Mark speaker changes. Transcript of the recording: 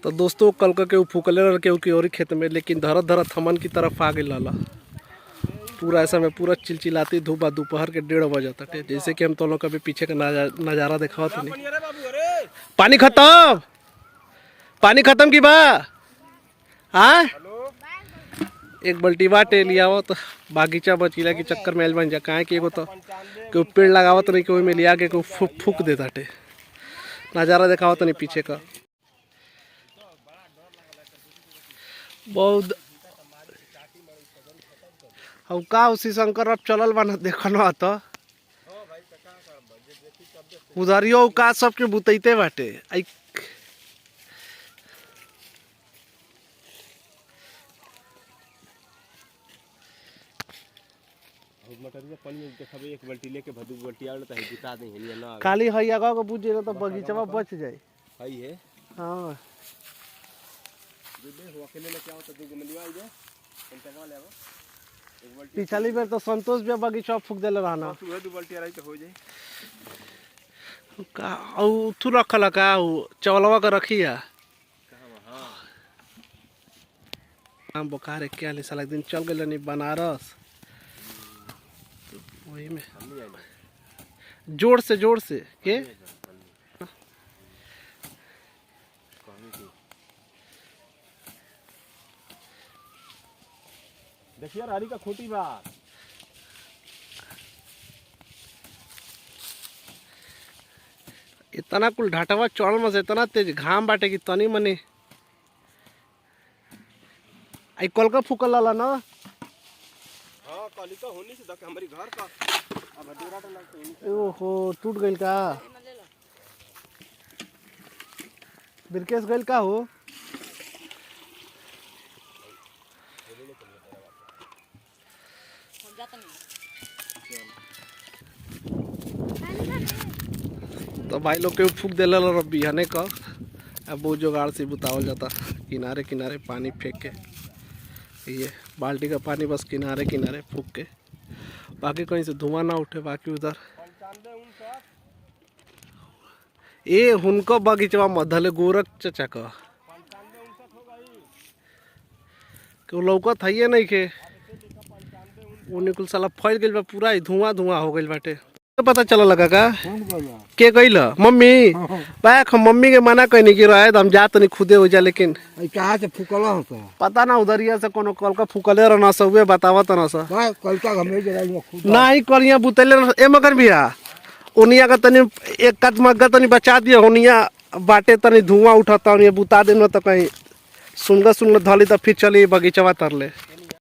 Speaker 1: तो दोस्तों कल का केहू फूकले रह केहू के और खेत में, लेकिन धरत धरत हमन की तरफ आ गई लाला पूरा ऐसा में पूरा चिलचिलाती धूप दोपहर के 1:30 बजे तक। जैसे कि हम तो लोग कभी पीछे का नज़ारा देखा तो नहीं। पानी खत्म, पानी खत्म की बा। हाँ एक बल्टी बाटे लिया हो तो बागीचा बचीला के चक्कर में बन जा कहाँ कि एगो तो कोई पेड़ लगावत नहीं कोई में लिया के कोई फूक देता टे। नज़ारा देखा तो नहीं पीछे का बहुत हम का उसी शंकर अब चलल बना देखना तो उधरियो का सबके बुतैते बाटे। आई
Speaker 2: एक बाल्टी लेके भदू बाल्टी आवे त बुता दे हेनिया ना
Speaker 1: खाली हई आगा को बुझे तो बगीचा बच जाए।
Speaker 2: हई है
Speaker 1: हां
Speaker 2: दे हो अकेले लेके आओ तो दू मिलवा आई दे पंचवा लेवा एक बाल्टी।
Speaker 1: पिछली बार तो संतोष भी बगीचा फूक देले रहना
Speaker 2: तू दू बाल्टी रही तो हो जाए
Speaker 1: का औ तू रखला का चवलवा का रखिया
Speaker 2: कहां। हां
Speaker 1: हम बोकारे क्या ले साला एक दिन चल गेल नहीं बनारस वही में जोर से के
Speaker 2: देखिए हरी का खोटी बात
Speaker 1: इतना कुल ढाटवा चढ़ में से इतना तेज घाम बाटे कि तनी मनी आई कल का फूकल लाला ना।
Speaker 2: हां काली का होनी से दक हमारी घर का अब डेरा तो लगते
Speaker 1: ओहो टूट गइल का बिरकेस गइल का हो। तो भाई लोग के फूक दिल बिहाने का अब बहुत जुगाड़ से बुतावल जाता किनारे किनारे पानी फेंक के। ये बाल्टी का पानी बस किनारे किनारे फूक के बाकी कहीं से धुआं ना उठे। बाकी उधर ये हुनको बगीचा मधले गोरख चचा का लौकत है नहीं के उन्हीं कुल साला फैल गइल बा पूरा ही धुआं हो गइल बाटे। पता चला लगा का के गइल मम्मी बैक हम मम्मी के मना कहनी कि रहे हम जा तनी खुदे हो जा, लेकिन
Speaker 3: कहाँ से फूकल होता
Speaker 1: पता ना उधरिया से कोनो कल का फूकले रहना सब वे बतावत ना सा
Speaker 3: कल का हमें जरा खुद
Speaker 1: नहीं कलिया बुतले ए मगर भैया उनिया का तनी एक कद मग्गा तनी बचा दिया उनिया बाटे तनी धुआं उठाता उनिया बुता देना तो कहीं सुनगा धली तो फिर चली बगीचा तरले।